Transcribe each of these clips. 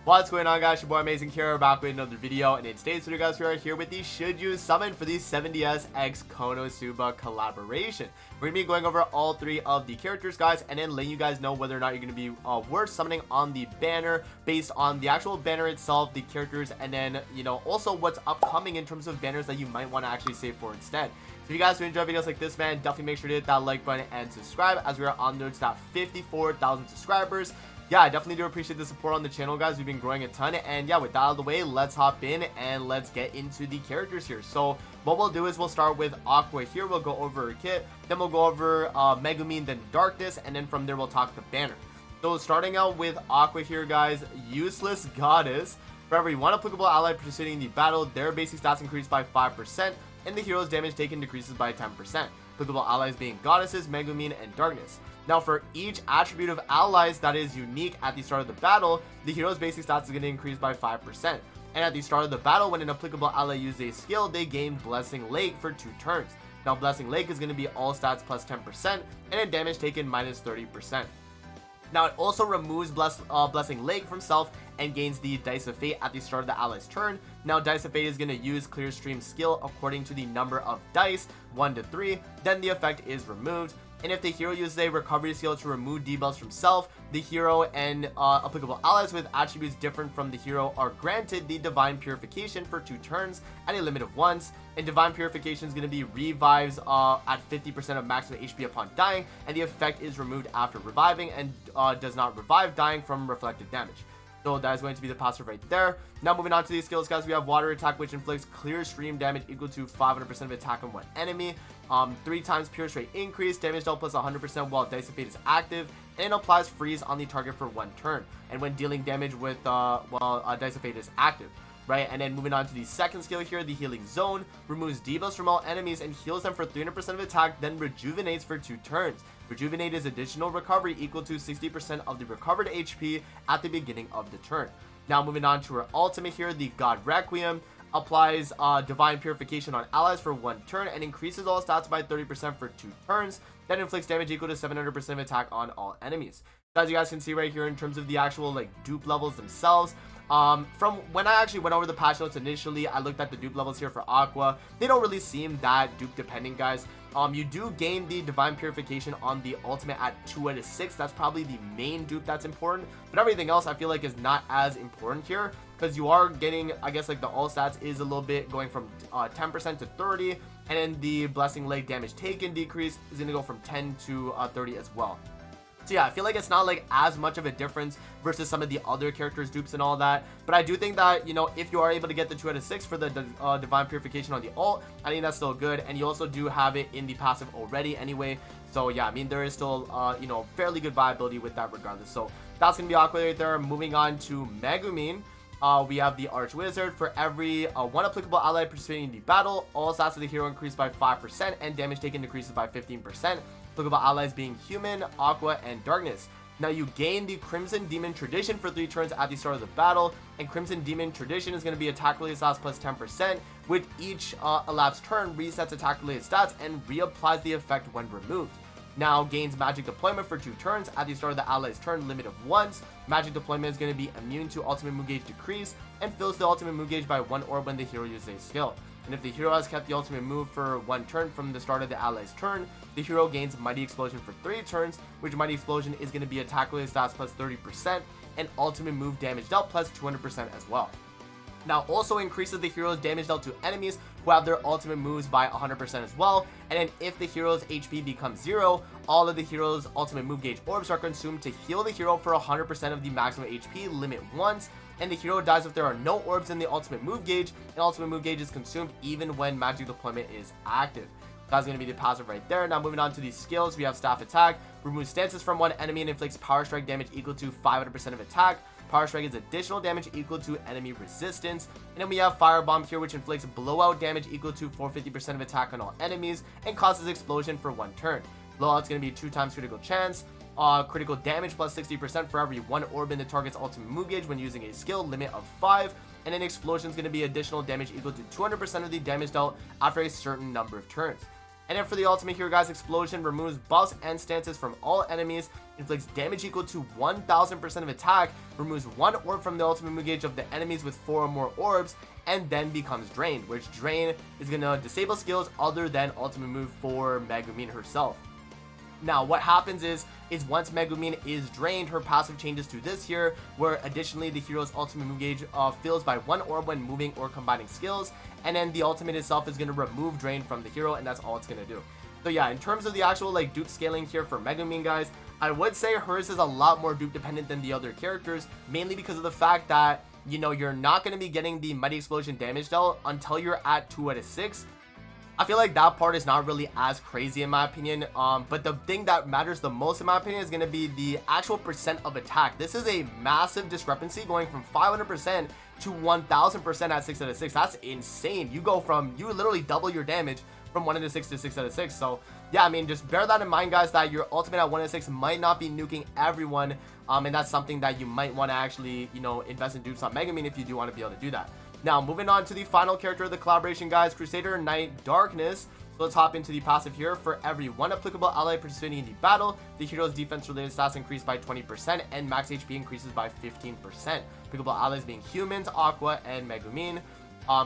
What's going on, guys? Your boy Amazing here, back with another video, and in today's video, guys, we are here with the Should You Summon for the 70s X Konosuba collaboration. We're gonna be going over all three of the characters, guys, and then letting you guys know whether or not you're gonna be worth summoning on the banner based on the actual banner itself, the characters, and then also what's upcoming in terms of banners that you might want to actually save for instead. So if you guys do enjoy videos like this, man, definitely make sure to hit that like button and subscribe as we are on to that 54,000 subscribers. Yeah, I definitely do appreciate the support on the channel, guys. We've been growing a ton, and yeah, with that out of the way, let's hop in and let's get into the characters here. So what we'll do is we'll start with Aqua here. We'll go over her kit, then we'll go over Megumin, then Darkness, and then from there we'll talk the banner. So starting out with Aqua here, guys, Useless Goddess. For every one applicable ally participating in the battle, their basic stats increase by 5%, and the hero's damage taken decreases by 10%. Applicable allies being Goddesses, Megumin, and Darkness. Now, for each attribute of allies that is unique at the start of the battle, the hero's basic stats is going to increase by 5%. And at the start of the battle, when an applicable ally uses a skill, they gain Blessing Lake for 2 turns. Now, Blessing Lake is going to be all stats plus 10%, and then damage taken minus 30%. Now, it also removes Blessing Lake from self and gains the Dice of Fate at the start of the ally's turn. Now, Dice of Fate is going to use Clear Stream skill according to the number of dice, 1 to 3, then the effect is removed. And if the hero uses a recovery skill to remove debuffs from self, the hero and applicable allies with attributes different from the hero are granted the Divine Purification for 2 turns at a limit of once. And Divine Purification is going to be revives at 50% of maximum HP upon dying, and the effect is removed after reviving and does not revive dying from reflected damage. So that is going to be the passive right there. Now moving on to these skills, guys, we have Water Attack, which inflicts clear stream damage equal to 500% of attack on one enemy. 3 times Pure Straight increase, damage dealt plus 100% while Dice of Fate is active, and applies freeze on the target for 1 turn. And when dealing damage with while Dice of Fate is active. Right, and then moving on to the second skill here, the Healing Zone removes debuffs from all enemies and heals them for 300% of attack, then rejuvenates for 2 turns. Rejuvenate is additional recovery equal to 60% of the recovered HP at the beginning of the turn. Now moving on to her ultimate here, the God Requiem applies Divine Purification on allies for 1 turn and increases all stats by 30% for 2 turns, then inflicts damage equal to 700% of attack on all enemies. As you guys can see right here in terms of the actual dupe levels themselves, from when I actually went over the patch notes initially, I looked at the dupe levels here for Aqua. They don't really seem that dupe dependent, guys. You do gain the Divine Purification on the ultimate at 2 out of 6. That's probably the main dupe that's important, but everything else I feel like is not as important here, because you are getting, I guess, the all stats is a little bit going from 10% to 30, and then the Blessing Lake damage taken decrease is going to go from 10 to 30 as well. So yeah, I feel like it's not as much of a difference versus some of the other characters dupes and all that, but I do think that if you are able to get the 2 out of 6 for the Divine Purification on the ult, I think that's still good, and you also do have it in the passive already anyway. So yeah, I mean, there is still fairly good viability with that regardless. So that's gonna be Aqua right there. Moving on to Megumin, we have the Arch Wizard. For every 1 applicable ally participating in the battle, all stats of the hero increase by 5% and damage taken decreases by 15%. Applicable allies being Human, Aqua, and Darkness. Now you gain the Crimson Demon Tradition for 3 turns at the start of the battle, and Crimson Demon Tradition is going to be attack related stats plus 10%. With each elapsed turn, resets attack related stats and reapplies the effect when removed. Now gains Magic Deployment for 2 turns at the start of the ally's turn, limit of once. Magic Deployment is going to be immune to Ultimate Move Gauge decrease and fills the Ultimate Move Gauge by 1 orb when the hero uses a skill. And if the hero has kept the ultimate move for 1 turn from the start of the ally's turn, the hero gains Mighty Explosion for 3 turns, which Mighty Explosion is going to be attack related stats plus 30% and ultimate move damage dealt plus 200% as well. Now also increases the hero's damage dealt to enemies who have their ultimate moves by 100% as well. And then if the hero's HP becomes 0, all of the hero's ultimate move gauge orbs are consumed to heal the hero for 100% of the maximum HP limit once. And the hero dies if there are no orbs in the ultimate move gauge, and ultimate move gauge is consumed even when Magic Deployment is active. That's going to be the passive right there. Now moving on to these skills, we have Staff Attack, removes stances from 1 enemy and inflicts Power Strike damage equal to 500% of attack. Power Strike is additional damage equal to enemy resistance. And then we have Firebomb here, which inflicts blowout damage equal to 450% of attack on all enemies and causes explosion for 1 turn. Blowout's going to be 2 times critical chance. Critical damage plus 60% for every 1 orb in the target's ultimate move gauge when using a skill, limit of 5. And then explosion is going to be additional damage equal to 200% of the damage dealt after a certain number of turns. And then for the ultimate here, guys, Explosion removes buffs and stances from all enemies, inflicts damage equal to 1000% of attack, removes 1 orb from the ultimate move gauge of the enemies with 4 or more orbs, and then becomes Drained, which Drain is going to disable skills other than ultimate move for Megumin herself. Now, what happens is once Megumin is drained, her passive changes to this here, where additionally the hero's ultimate move gauge fills by 1 orb when moving or combining skills, and then the ultimate itself is going to remove Drain from the hero, and that's all it's going to do. So yeah, in terms of the actual like dupe scaling here for Megumin, guys, I would say hers is a lot more dupe dependent than the other characters, mainly because of the fact that, you know, you're not going to be getting the Mighty Explosion damage dealt until you're at 2 out of 6. I feel like that part is not really as crazy in my opinion, but the thing that matters the most in my opinion is going to be the actual percent of attack. This is a massive discrepancy, going from 500% to 1000% at 6 out of 6. That's insane. You literally double your damage from 1 out of 6 to 6 out of 6. So yeah, I mean, just bear that in mind, guys, that your ultimate at 1 out of 6 might not be nuking everyone, and that's something that you might want to actually, you know, invest in dupes on Megumin if you do want to be able to do that. Now, moving on to the final character of the collaboration, guys, Crusader Knight Darkness. So let's hop into the passive here. For every 1 applicable ally participating in the battle, the hero's defense-related stats increase by 20%, and max HP increases by 15%. Applicable allies being humans, Aqua, and Megumin.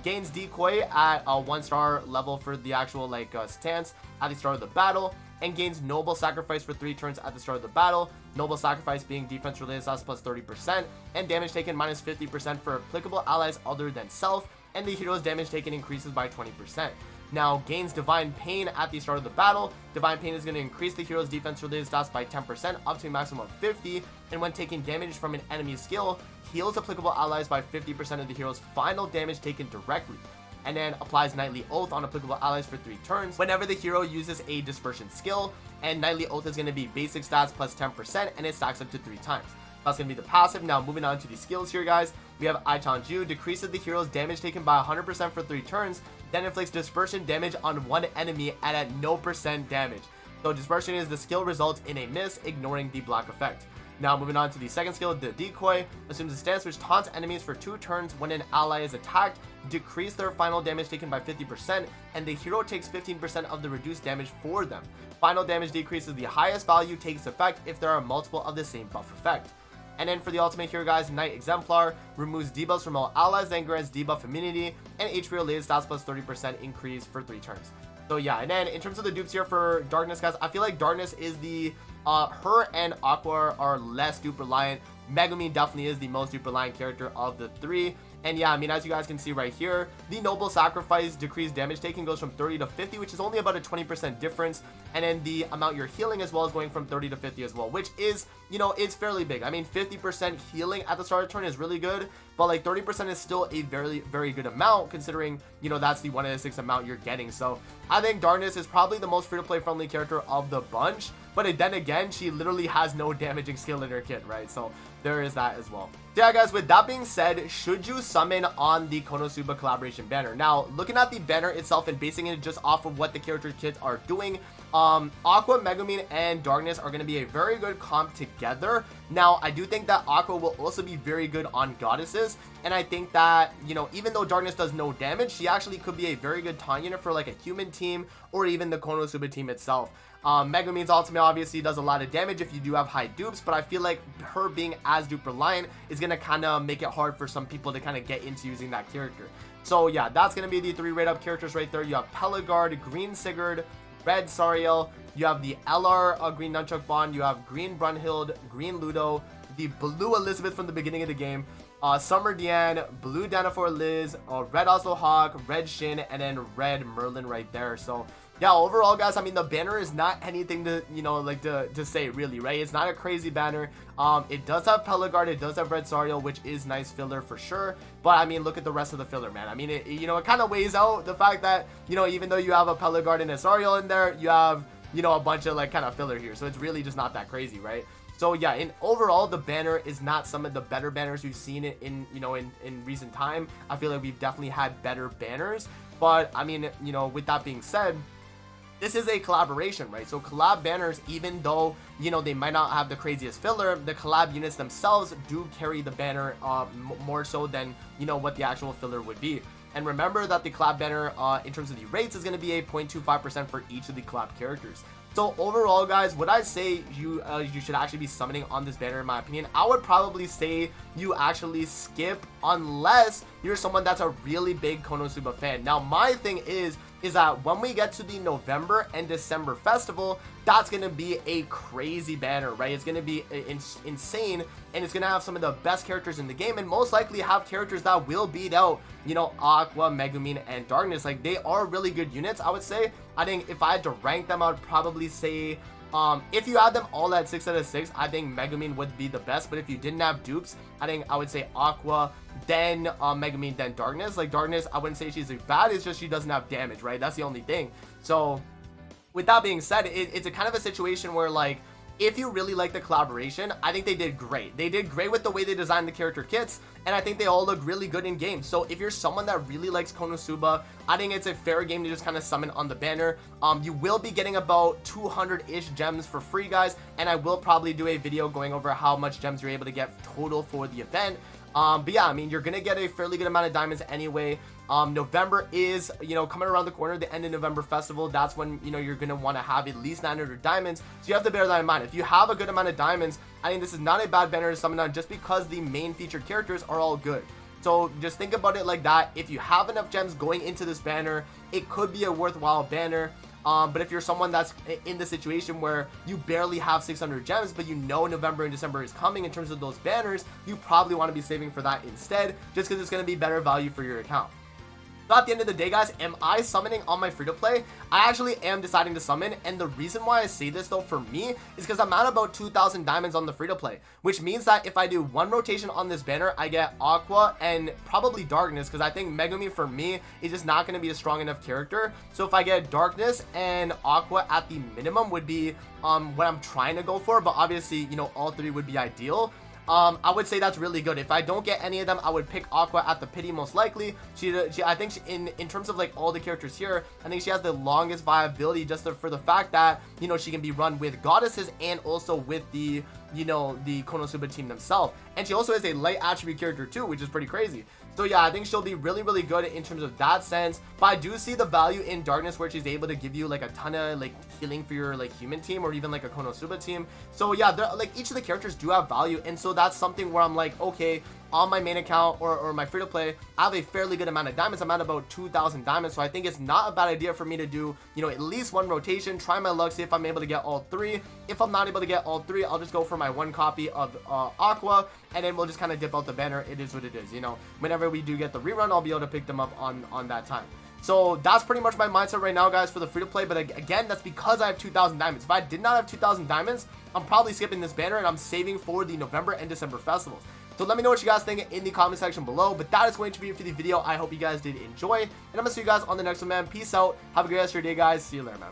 Gains Decoy at a 1-star level for the actual stance at the start of the battle, and gains Noble Sacrifice for 3 turns at the start of the battle. Noble Sacrifice being defense related stats plus 30%, and damage taken minus 50% for applicable allies other than self, and the hero's damage taken increases by 20%. Now, gains Divine Pain at the start of the battle. Divine Pain is going to increase the hero's defense related stats by 10% up to a maximum of 50, and when taking damage from an enemy's skill, heals applicable allies by 50% of the hero's final damage taken directly, and then applies Nightly Oath on applicable allies for 3 turns whenever the hero uses a dispersion skill, and Nightly Oath is going to be basic stats plus 10%, and it stacks up to 3 times. That's going to be the passive. Now, moving on to the skills here, guys, we have Aichanju, decreases the hero's damage taken by 100% for 3 turns, then inflicts dispersion damage on 1 enemy at no % damage. So dispersion is the skill results in a miss, ignoring the block effect. Now, moving on to the second skill, the Decoy assumes a stance which taunts enemies for 2 turns when an ally is attacked, decrease their final damage taken by 50%, and the hero takes 15% of the reduced damage for them. Final damage decreases the highest value takes effect if there are multiple of the same buff effect. And then for the ultimate here, guys, Knight Exemplar removes debuffs from all allies, then grants debuff immunity and HP related stats plus 30% increase for 3 turns. So yeah, and then in terms of the dupes here for Darkness, guys, I feel like Darkness is the her and Aqua are less dupe reliant. Megumin definitely is the most dupe reliant character of the 3. And yeah, I mean, as you guys can see right here, the Noble Sacrifice decreased damage taken goes from 30 to 50, which is only about a 20% difference. And then the amount you're healing as well is going from 30 to 50 as well, which is, you know, it's fairly big. I mean, 50% healing at the start of the turn is really good, but like 30% is still a very, very good amount considering, you know, that's the 1 out of 6 amount you're getting. So I think Darkness is probably the most free-to-play friendly character of the bunch. But then again, she literally has no damaging skill in her kit, right? So there is that as well. So yeah, guys, with that being said, should you summon on the Konosuba collaboration banner? Now, looking at the banner itself and basing it just off of what the character kits are doing, Aqua, Megumin, and Darkness are going to be a very good comp together. Now, I do think that Aqua will also be very good on Goddesses, and I think that, you know, even though Darkness does no damage, she actually could be a very good taunt unit for like a human team or even the Konosuba team itself. Megumin's ultimate obviously does a lot of damage if you do have high dupes, but I feel like her being as dupe reliant is going to kind of make it hard for some people to kind of get into using that character. So yeah, that's going to be the 3 rate up characters right there. You have Pelagard, Green Sigurd, Red Sariel, you have the LR Green Nunchuck Bond, you have Green Brunhild, Green Ludo, the Blue Elizabeth from the beginning of the game, Summer Diane, Blue Danafor Liz, Red Oslo Hawk, Red Shin, and then Red Merlin right there. So yeah, overall, guys, I mean, the banner is not anything to, you know, like to say really, right? It's not a crazy banner. It does have Pelagard, it does have Red Sariel, which is nice filler for sure. But I mean, look at the rest of the filler, man. I mean, it, you know, it kind of weighs out the fact that, you know, even though you have a Pelagard and a Sariel in there, you have, you know, a bunch of like kind of filler here. So it's really just not that crazy, right? So yeah, in overall, the banner is not some of the better banners we've seen it in, you know, in recent time. I feel like we've definitely had better banners. But I mean, you know, with that being said, this is a collaboration, right? So collab banners, even though, you know, they might not have the craziest filler, the collab units themselves do carry the banner more so than, you know, what the actual filler would be. And remember that the collab banner in terms of the rates is going to be a 0.25% for each of the collab characters. So overall, guys, would I say you should actually be summoning on this banner? In my opinion, I would probably say you actually skip unless you're someone that's a really big Konosuba fan. Now, my thing is that when we get to the November and December festival, that's going to be a crazy banner, right? It's going to be insane, and it's going to have some of the best characters in the game, and most likely have characters that will beat out, you know, Aqua, Megumin, and Darkness. Like, they are really good units, I would say. I think if I had to rank them, I would probably say, if you had them all at 6 out of 6, I think Megumin would be the best. But if you didn't have dupes, I think I would say Aqua, then Megumin, then Darkness. Like, Darkness, I wouldn't say she's bad, it's just she doesn't have damage, right? That's the only thing. So with that being said, it's a kind of a situation where, like, if you really like the collaboration, I think they did great. They did great with the way they designed the character kits, and I think they all look really good in game. So if you're someone that really likes Konosuba, I think it's a fair game to just kind of summon on the banner. You will be getting about 200-ish gems for free, guys, and I will probably do a video going over how much gems you're able to get total for the event. But yeah, I mean, you're gonna get a fairly good amount of diamonds anyway. November is, you know, coming around the corner, the end of November festival. That's when, you know, you're gonna want to have at least 900 diamonds. So you have to bear that in mind. If you have a good amount of diamonds, I think this is not a bad banner to summon on, just because the main featured characters are all good. So just think about it like that. If you have enough gems going into this banner, it could be a worthwhile banner. But if you're someone that's in the situation where you barely have 600 gems, but you know November and December is coming in terms of those banners, you probably want to be saving for that instead, just because it's going to be better value for your account. So at the end of the day, guys, am I summoning on my free-to-play? I actually am deciding to summon, and the reason why I say this, though, for me, is because I'm at about 2,000 diamonds on the free-to-play, which means that if I do one rotation on this banner, I get Aqua and probably Darkness, because I think Megumi, for me, is just not going to be a strong enough character. So if I get Darkness and Aqua at the minimum would be what I'm trying to go for, but obviously, you know, all three would be ideal. I would say that's really good. If I don't get any of them, I would pick Aqua at the pity most likely. I think in terms of like all the characters here, I think she has the longest viability, just for the fact that, you know, she can be run with goddesses and also with the, you know, the Konosuba team themselves. And she also is a light attribute character too, which is pretty crazy. So yeah, I think she'll be really, really good in terms of that sense. But I do see the value in Darkness, where she's able to give you like a ton of like healing for your like human team, or even like a Konosuba team. So yeah, like each of the characters do have value, and so that's something where I'm like, okay, on my main account or my free-to-play, I have a fairly good amount of diamonds. I'm at about 2,000 diamonds, so I think it's not a bad idea for me to do, you know, at least one rotation, try my luck, see if I'm able to get all three. If I'm not able to get all three, I'll just go for my one copy of Aqua, and then we'll just kind of dip out the banner. It is what it is, you know. Whenever we do get the rerun, I'll be able to pick them up on that time. So that's pretty much my mindset right now, guys, for the free-to-play. But again, that's because I have 2,000 diamonds. If I did not have 2,000 diamonds, I'm probably skipping this banner, and I'm saving for the November and December festivals. So let me know what you guys think in the comment section below. But that is going to be it for the video. I hope you guys did enjoy, and I'm gonna see you guys on the next one, man. Peace out. Have a great rest of your day, guys. See you later, man.